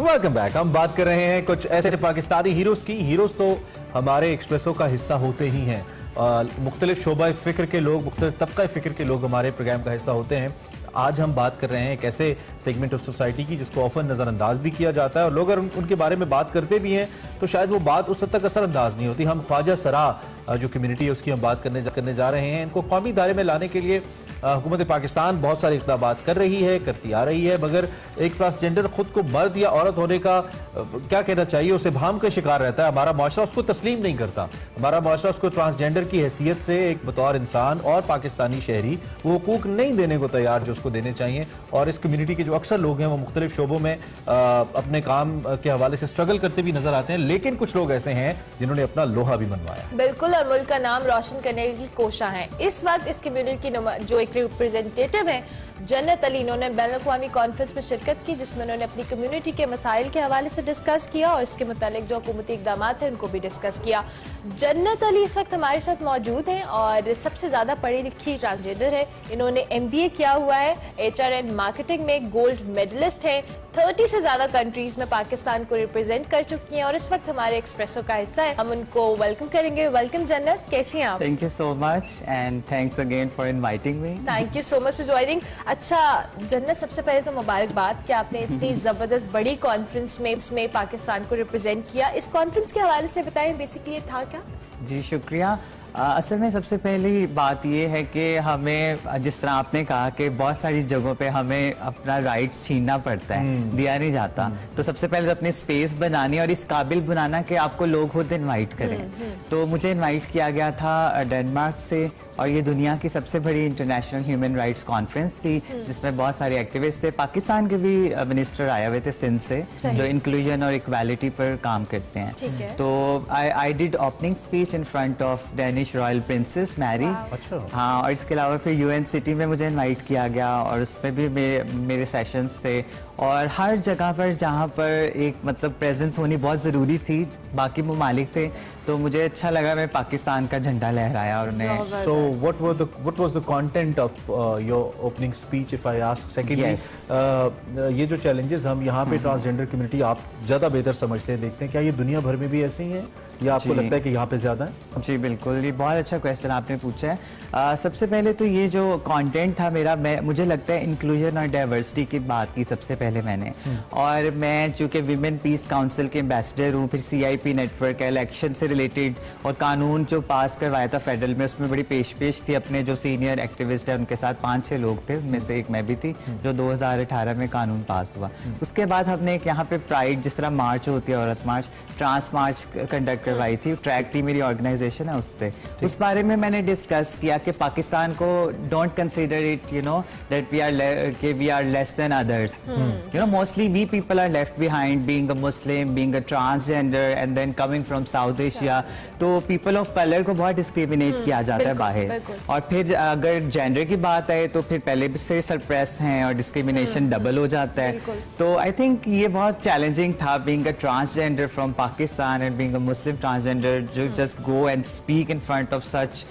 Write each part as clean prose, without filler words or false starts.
Welcome back. हम बात कर रहे हैं कुछ ऐसे पाकिस्तानी हीरोज की। हीरोज तो हमारे एक्सप्रेसो का हिस्सा होते ही हैं। मुख्तलिफ शोबा फ़िक्र के लोग, मुख्तलिफ तबका फ़िक्र के लोग हमारे प्रोग्राम का हिस्सा होते हैं। आज हम बात कर रहे हैं एक ऐसे सेगमेंट ऑफ सोसाइटी की जिसको ऑफन नज़रअंदाज भी किया जाता है और लोग अगर उनके बारे में बात करते भी हैं तो शायद वो बात उस हद तक असरअंदाज नहीं होती। हम ख्वाजा सरा जो कम्युनिटी है उसकी हम बात करने जा रहे हैं। इनको कौमी दायरे में लाने के लिए हुकूमत पाकिस्तान बहुत सारे इक़दाम कर रही है, करती आ रही है, मगर एक ट्रांसजेंडर खुद को मर्द या औरत होने का क्या कहना चाहिए, उसे भाम का शिकार रहता है। हमारा माशरा उसको तस्लीम नहीं करता। हमारा माशरा उसको ट्रांसजेंडर की हैसियत से एक बतौर इंसान और पाकिस्तानी शहरी वो हुकूक नहीं देने को तैयार जो उसको देने चाहिए। और इस कम्युनिटी के जो अक्सर लोग हैं वो मुख्तलिफ शोबों में अपने काम के हवाले से स्ट्रगल करते भी नजर आते हैं, लेकिन कुछ लोग ऐसे हैं जिन्होंने अपना लोहा भी मनवाया। बिल्कुल, और मुल्क का नाम रोशन करने की कोशिश है। इस वक्त इस कम्युनिटी की जो एक रिप्रेजेंटेटिव है जन्नत अली, इन्होंने बैनुल-अक़वामी कॉन्फ्रेंस में शिरकत की जिसमें उन्होंने अपनी कम्युनिटी के मसाइल के हवाले से डिस्कस किया और इसके मुतालिक जो हुकूमती इक़दाम हैं उनको भी डिस्कस किया। जन्नत अली इस वक्त हमारे साथ मौजूद हैं और सबसे ज्यादा पढ़ी लिखी ट्रांसजेंडर है। इन्होंने MBA किया हुआ है, HRN मार्केटिंग में गोल्ड मेडलिस्ट है, 30 से ज्यादा कंट्रीज में पाकिस्तान को रिप्रेजेंट कर चुकी हैं और इस वक्त हमारे एक्सप्रेसो का हिस्सा है। हम उनको वेलकम करेंगे। वेलकम जन्नत, कैसी हैं आप? Thank you so much and thanks again for inviting me. Thank you so much for joining. अच्छा जन्नत, सबसे पहले तो मुबारकबाद कि आपने इतनी जबरदस्त बड़ी कॉन्फ्रेंस में पाकिस्तान को रिप्रेजेंट किया। इस कॉन्फ्रेंस के हवाले से बताएं, बेसिकली ये था क्या? जी शुक्रिया। असल में सबसे पहली बात ये है कि हमें, जिस तरह आपने कहा कि बहुत सारी जगहों पे हमें अपना राइट्स छीनना पड़ता है, दिया नहीं जाता, तो सबसे पहले तो अपनी स्पेस बनानी और इस काबिल बनाना कि आपको लोग खुद इनवाइट करें। तो मुझे इनवाइट किया गया था डेनमार्क से और ये दुनिया की सबसे बड़ी इंटरनेशनल ह्यूमन राइट्स कॉन्फ्रेंस थी जिसमें बहुत सारे एक्टिविस्ट थे। पाकिस्तान के भी मिनिस्टर आए हुए थे सिंध से, जो इंक्लूजन और इक्वालिटी पर काम करते हैं। तो I did opening speech in front of Danish royal princess Mary. हाँ, और इसके अलावा फिर UN सिटी में मुझे इनवाइट किया गया और उसमें भी मेरे सेशंस थे। और हर जगह पर जहाँ पर एक मतलब प्रेजेंस होनी बहुत ज़रूरी थी, बाकी ममालिक थे, तो मुझे अच्छा लगा मैं पाकिस्तान का झंडा लहराया और उन्हें। So what was the content of your opening speech if I ask? Secondly, ये जो challenges हम यहाँ पे ट्रांसजेंडर कम्युनिटी आप ज़्यादा बेहतर समझते हैं, देखते हैं, क्या ये दुनिया भर में भी ऐसे ही है या आपको लगता है कि यहाँ पे ज़्यादा है? जी बिल्कुल, ये बहुत अच्छा क्वेश्चन आपने पूछा है। सबसे पहले तो ये जो कंटेंट था मेरा, मुझे लगता है इंक्लूजन और डाइवर्सिटी की बात की सबसे पहले मैंने। और मैं चूँकि विमेन पीस काउंसिल के एम्बेसडर हूँ, फिर CIP नेटवर्क इलेक्शन से रिलेटेड और कानून जो पास करवाया था फेडरल में, उसमें बड़ी पेश थी। अपने जो सीनियर एक्टिविस्ट है उनके साथ 5-6 लोग थे, उनमें से एक मैं भी थी, जो 2018 में कानून पास हुआ। उसके बाद हमने एक यहाँ पे प्राइड, जिस तरह मार्च होती है औरत मार्च, ट्रांस मार्च कंडक्ट करवाई थी। ट्रैक थी मेरी ऑर्गेनाइजेशन है, उससे उस बारे में मैंने डिस्कस किया कि पाकिस्तान को don't consider it that we are less than others. Mostly we people are left behind, being a Muslim, being a transgender and then coming from South Asia. तो पीपल ऑफ कलर को बहुत discriminate किया जाता है बाहर। और फिर अगर जेंडर की बात आए तो फिर पहले से सरप्रेस हैं और डिस्क्रिमिनेशन डबल हो जाता है। तो आई थिंक ये बहुत चैलेंजिंग था, being a transgender from Pakistan and being a Muslim transgender, जो just go and speak in front of such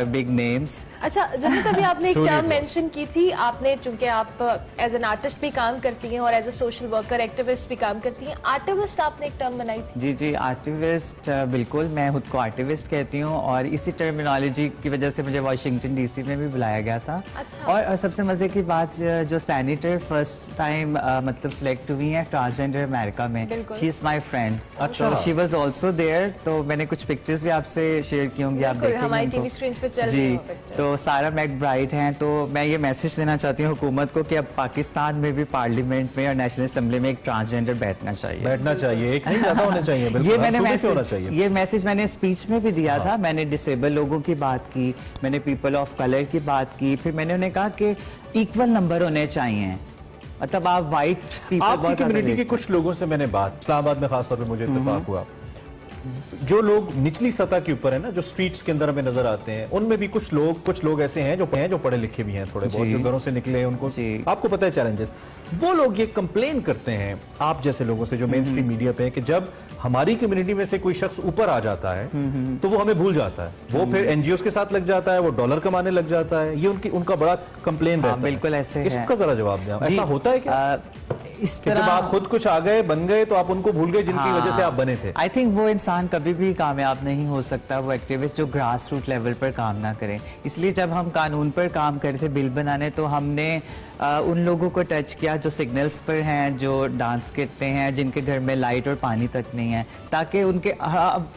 big names. अच्छा जब कभी आपने एक टर्म मेंशन की थी, आपने चूंकि आप एज एन आर्टिस्ट भी काम करती हैं और as a social worker activist भी काम करती हैं, आर्टिविस्ट आपने एक टर्म बनाई थी। जी जी, आर्टिविस्ट, बिल्कुल, मैं खुद को आर्टिविस्ट कहती हूँ और इसी टर्मिनोलॉजी की वजह से मुझे वाशिंगटन DC में भी बुलाया गया था। अच्छा। और सबसे मजे की बात, जो सेनेटर फर्स्ट टाइम मतलब सिलेक्ट हुई है ट्रांसजेंडर अमेरिका में, शी इज माई फ्रेंड। अच्छा, शी वॉज ऑल्सो देयर। तो मैंने कुछ पिक्चर्स भी आपसे शेयर की होंगी, आप देखेंगे हमारी टीवी स्क्रीन पे चल रही है। तो सारा मैकब्राइड हैं। तो मैं ये मैसेज देना चाहती हूँ हुकूमत को कि अब पाकिस्तान में भी पार्लियामेंट में और नेशनल असेंबली में एक ट्रांसजेंडर बैठना चाहिए, एक नहीं ज़्यादा होने चाहिए। ये मैसेज मैंने स्पीच में भी दिया था। मैंने डिसेबल लोगों की बात की, मैंने पीपल ऑफ कलर की बात की, फिर मैंने उन्हें कहा कि इक्वल नंबर होने चाहिए। मतलब आप वाइट पीपल कम्युनिटी के कुछ लोगों से मैंने बात, इस्लामाबाद में खासतौर पर मुझे इत्तेफाक हुआ, जो लोग निचली सतह के ऊपर है ना, जो स्ट्रीट्स के अंदर हमें नजर आते हैं, उनमें भी कुछ लोग ऐसे हैं जो पढ़े लिखे भी हैं थोड़े बहुत, जो घरों से निकले हैं, उनको आपको पता है चैलेंजेस, वो लोग ये कंप्लेन करते हैं आप जैसे लोगों से जो मेन स्ट्रीम मीडिया पे है कि जब हमारी कम्युनिटी में से कोई शख्स ऊपर आ जाता है तो वो हमें भूल जाता है, वो फिर NGOs के साथ लग जाता है, वो डॉलर कमाने लग जाता है। ये उनका बड़ा कंप्लेन रहता है। बिल्कुल ऐसे है। इसका जरा जवाब दें, ऐसा होता है क्या? इस कि तरह जब आप खुद कुछ आ गए, बन गए, तो आप उनको भूल गए जिनकी वजह से आप बने थे। आई थिंक वो इंसान कभी भी कामयाब नहीं हो सकता, वो एक्टिविस्ट जो ग्रास रूट लेवल पर काम ना करे। इसलिए जब हम कानून पर काम कर रहे थे, बिल बनाने, तो हमने उन लोगों को टच किया जो सिग्नल्स पर हैं, जो डांस करते हैं, जिनके घर में लाइट और पानी तक नहीं है, ताकि उनके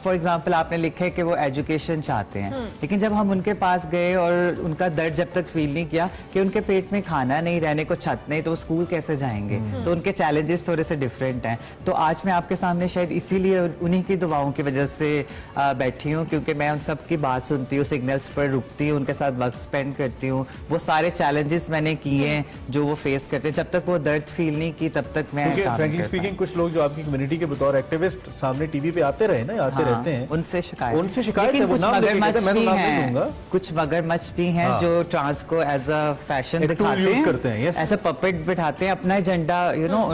फॉर एग्जांपल आपने लिखा है कि वो एजुकेशन चाहते हैं, लेकिन जब हम उनके पास गए और उनका दर्द जब तक फील नहीं किया कि उनके पेट में खाना नहीं, रहने को छत नहीं, तो वो स्कूल कैसे जाएंगे? तो उनके चैलेंजेस थोड़े से डिफरेंट हैं। तो आज मैं आपके सामने शायद इसीलिए उन्हीं की दुआओं की वजह से बैठी हूँ, क्योंकि मैं उन सब की बात सुनती हूँ, सिग्नल्स पर रुकती हूँ, उनके साथ वक्त स्पेंड करती हूँ। वो सारे चैलेंजेस मैंने किए हैं जो वो फेस करते हैं, जब तक वो दर्द फील नहीं की तब तक मैं फ्रैंकली स्पीकिंग कुछ लोग जो आपकी कम्युनिटी के बतौर एक्टिविस्ट सामने टीवी पे आते रहे ना, आते रहते हैं, उनसे शिकायत है, कुछ मगरमच्छ भी हैं जो ट्रांस को एज अ फैशन दिखाते हैं, ऐसा पपेट बिठाते हैं, अपना एजेंडा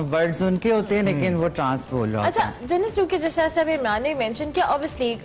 वर्ड्स उनके होते हैं, लेकिन वो ट्रांस बोल रहा है। अच्छा जन्नत, चूंकि जैसे अभी इमरान ने मेंशन किया, ऑब्वियसली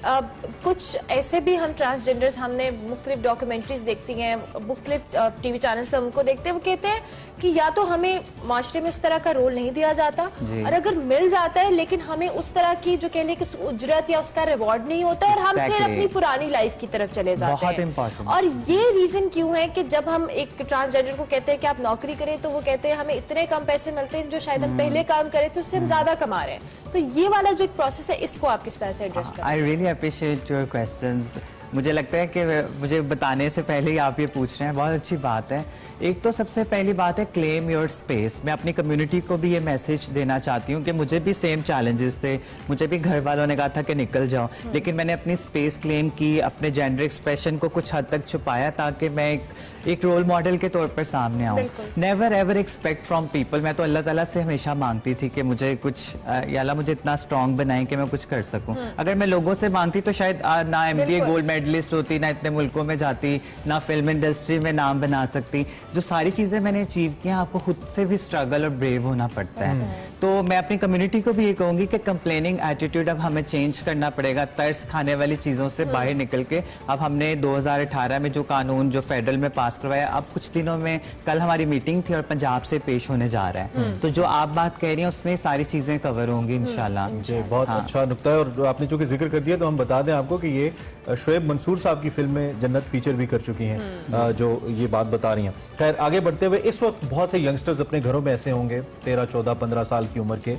कुछ ऐसे भी हम ट्रांसजेंडर्स, हमने मुख्तलिफ डॉक्यूमेंट्रीज देखती हैं, मुख्तलिफ टीवी चैनल्स पे हमको देखते हैं, वो कहते हैं कि या तो हमें माशरे में उस तरह का रोल नहीं दिया जाता, और अगर मिल जाता है लेकिन हमें उस तरह की जो कह लें कि उजरत या उसका रिवॉर्ड नहीं होता, और हम फिर अपनी पुरानी लाइफ की तरफ चले जाते हैं। और ये रीजन क्यों है कि जब हम एक ट्रांसजेंडर को कहते हैं कि आप नौकरी करें, तो वो कहते हैं हमें इतने कम पैसे मिलते हैं जो शायद हम पहले काम करें तो उससे हम ज्यादा कमा रहे हैं। तो ये वाला जो एक प्रोसेस है, इसको आप किस तरह से एड्रेस करें? I really appreciate your questions. मुझे लगता है कि मुझे बताने से पहले ही आप ये पूछ रहे हैं, बहुत अच्छी बात है। एक तो सबसे पहली बात है क्लेम योर स्पेस। मैं अपनी कम्युनिटी को भी ये मैसेज देना चाहती हूँ कि मुझे भी सेम चैलेंजेस थे, मुझे भी घर वालों ने कहा था कि निकल जाओ, लेकिन मैंने अपनी स्पेस क्लेम की, अपने जेंडर एक्सप्रेशन को कुछ हद तक छुपाया ताकि मैं एक रोल मॉडल के तौर पर सामने आऊँ। Never ever expect from people. मैं तो अल्लाह ताला से हमेशा मांगती थी कि मुझे कुछ या अल्लाह मुझे इतना स्ट्रॉन्ग बनाए कि मैं कुछ कर सकूं। अगर मैं लोगों से मांगती तो शायद ना MBA गोल्ड मेडलिस्ट होती, ना इतने मुल्कों में जाती, ना फिल्म इंडस्ट्री में नाम बना सकती। जो सारी चीजें मैंने अचीव की, आपको खुद से भी स्ट्रगल और ब्रेव होना पड़ता है। तो मैं अपनी कम्युनिटी को भी ये कहूंगी कि कंप्लेनिंग एटीट्यूड अब हमें चेंज करना पड़ेगा। तरस खाने वाली चीजों से बाहर निकल के अब हमने 2018 में जो कानून जो फेडरल में पास करवाया, अब कुछ दिनों में, कल हमारी मीटिंग थी और पंजाब से पेश होने जा रहा है, तो जो आप बात कह रही हैं उसमें सारी चीजें कवर होंगी इंशाल्लाह। जी बहुत अच्छा नुक्ता है। और आपने चूंकि जिक्र कर दिया तो हम बता दें आपको कि ये शोएब मंसूर साहब की फिल्म में जन्नत फीचर भी कर चुकी हैं, जो ये बात बता रही हैं। खैर आगे बढ़ते हुए, इस वक्त बहुत से यंगस्टर्स अपने घरों में ऐसे होंगे 13, 14, 15 साल की उम्र के,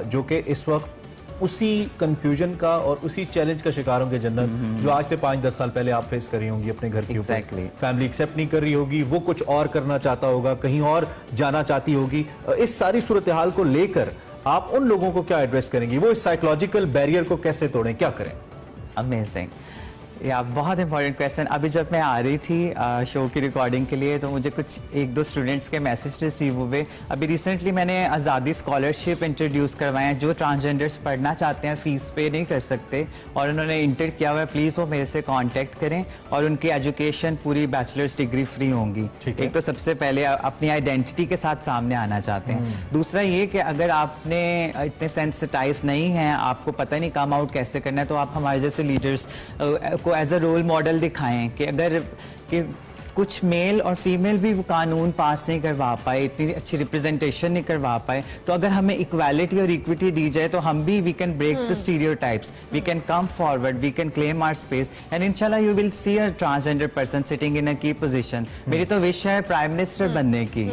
जो कि इस वक्त उसी कंफ्यूजन का और उसी चैलेंज का शिकार होंगे जन्नत, जो आज से 5-10 साल पहले आप फेस कर रही होंगी अपने घर के ऊपर। फैमिली एक्सेप्ट नहीं कर रही होगी, वो कुछ और करना चाहता होगा, कहीं और जाना चाहती होगी। इस सारी सूरत हाल को लेकर आप उन लोगों को क्या एड्रेस करेंगी? वो इस साइकोलॉजिकल बैरियर को कैसे तोड़ें, क्या करें? अमेजिंग, या बहुत इंपॉर्टेंट क्वेश्चन। अभी जब मैं आ रही थी शो की रिकॉर्डिंग के लिए, तो मुझे कुछ 1-2 स्टूडेंट्स के मैसेज रिसीव हुए। अभी रिसेंटली मैंने आज़ादी स्कॉलरशिप इंट्रोड्यूस करवाए हैं, जो ट्रांसजेंडर्स पढ़ना चाहते हैं, फीस पे नहीं कर सकते, और उन्होंने इंटर किया हुआ है, प्लीज़ वो मेरे से कांटेक्ट करें, और उनकी एजुकेशन पूरी बैचलर्स डिग्री फ्री होंगी। एक तो सबसे पहले अपनी आइडेंटिटी के साथ सामने आना चाहते हैं। दूसरा ये कि अगर आपने इतने सेंसिटाइज नहीं हैं, आपको पता नहीं कम आउट कैसे करना है, तो आप हमारे जैसे leaders as a role model दिखाएं कि अगर कि कुछ मेल और फीमेल भी वो कानून पास नहीं करवा पाए, इतनी अच्छी रिप्रेजेंटेशन नहीं करवा पाए, तो अगर हमें इक्वालिटी और इक्विटी दी जाए तो हम भी we can break the stereotypes, we can come forward, we can claim our space, and इंशाल्लाह you will see a transgender person sitting in a key position. मेरी तो विश है प्राइम मिनिस्टर बनने की।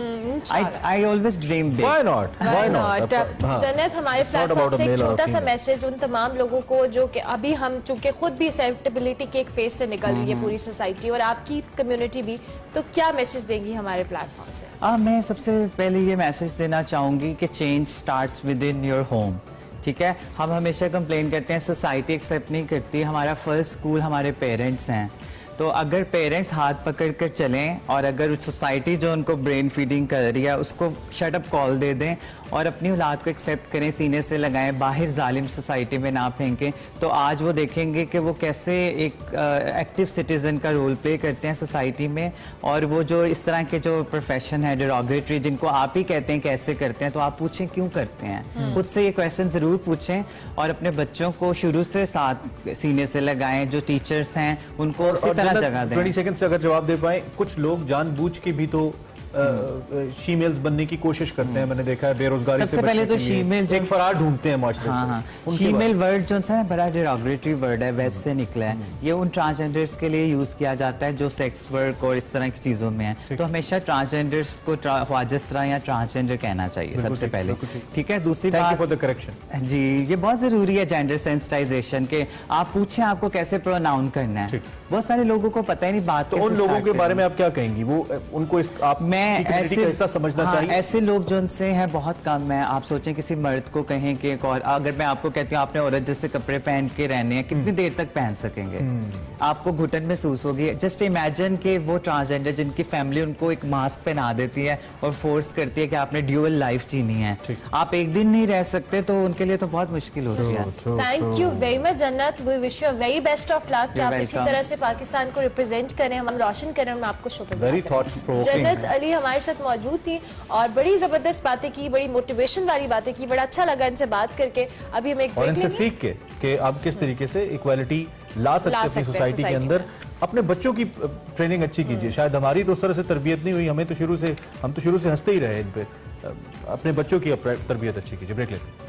I always dream big. Why not? जन्नत, हमारे platform से एक छोटा सा मैसेज उन तमाम लोगों को जो कि अभी हम चूंकि खुद भी एक्सेप्टेबिलिटी के एक फेज से निकल रही है पूरी सोसाइटी और आपकी कम्युनिटी भी, तो क्या मैसेज देंगी हमारे प्लेटफॉर्म से? मैं सबसे पहले ये मैसेज देना चाहूंगी कि change starts with in your home. ठीक है, हम हमेशा कंप्लेन करते हैं सोसाइटी एक्सेप्ट नहीं करती, हमारा फर्स्ट स्कूल हमारे पेरेंट्स हैं। तो अगर पेरेंट्स हाथ पकड़ कर चलें और अगर सोसाइटी जो उनको ब्रेन फीडिंग कर रही है उसको शट अप कॉल दे दें और अपनी औलाद को एक्सेप्ट करें, सीने से लगाएं, बाहर जालिम सोसाइटी में ना फेंकें, तो आज वो देखेंगे कि वो कैसे एक एक्टिव सिटीजन का रोल प्ले करते हैं सोसाइटी में। और वो जो इस तरह के जो प्रोफेशन है डेरोगेटरी, जिनको आप ही कहते हैं कैसे करते हैं, तो आप पूछें क्यों करते हैं, खुद से ये क्वेश्चन जरूर पूछें और अपने बच्चों को शुरू से साथ सीने से लगाएं। जो टीचर्स हैं उनको उसी तरह जगह दें। 20 सेकंड से अगर जवाब दे पाए, कुछ लोग जानबूझ के भी तो शीमेल्स बनने की कोशिश करते हैं, मैंने देखा है बेरोजगारी से सबसे पहले तो शीमेल एक फरार ढूंढते हैं माशरे से। फीमेल वर्ड जो है बड़ा डिरोगेटरी वर्ड है, वेस्ट से निकला है। ये उन ट्रांसजेंडर्स के लिए यूज किया जाता है जो सेक्स वर्क और इस तरह की चीजों में है। तो हमेशा ट्रांसजेंडर्स को ख्वाजस्त्रा या ट्रांसजेंडर कहना चाहिए सबसे पहले, ठीक है। दूसरी बात फॉर द करेक्शन जी, ये बहुत जरूरी है जेंडर सेंसिटाइजेशन के। आप पूछें आपको कैसे प्रोनाउन करना है, बहुत सारे लोगों को पता ही नहीं बात। तो उन लोगों के बारे में आप क्या कहेंगी? वो उनको आप मैं ऐसे हिस्सा समझना चाहिए। ऐसे लोग जो उनसे हैं बहुत कम है। आप सोचें किसी मर्द को कहें कि एक और, अगर मैं आपको कहती हूँ आपने औरत जैसे कपड़े पहन के रहने हैं, कितनी देर तक पहन सकेंगे? आपको घुटन महसूस होगी। जस्ट इमेजिन कि वो ट्रांसजेंडर जिनकी फैमिली उनको एक मास्क पहना देती है और फोर्स करती है कि आपने ड्यूअल लाइफ जीनी है, आप एक दिन नहीं रह सकते, तो उनके लिए तो बहुत मुश्किल होती है। Thank you very much Jannat, we wish you very best of luck कि आप इसी तरह से पाकिस्तान को रिप्रेजेंट करें, हम रोशन करें। हम आपको शुक्रिया। जन्नत अली हमारे साथ मौजूद थी और बड़ी जबरदस्त बातें की, बड़ी मोटिवेशन वाली बातें की, बड़ा अच्छा लगा इनसे बात करके। अभी हम एक और इनसे सीख के कि आप किस तरीके से इक्वालिटी ला सकते हैं अपनी सोसाइटी के अंदर। अपने बच्चों की ट्रेनिंग अच्छी कीजिए। शायद हमारी तो उस तरह से तरबियत नहीं हुई, हम तो शुरू से हंसते ही रहे इन पे। अपने बच्चों की तरबियत अच्छी कीजिए। ब्रेक लेते हैं।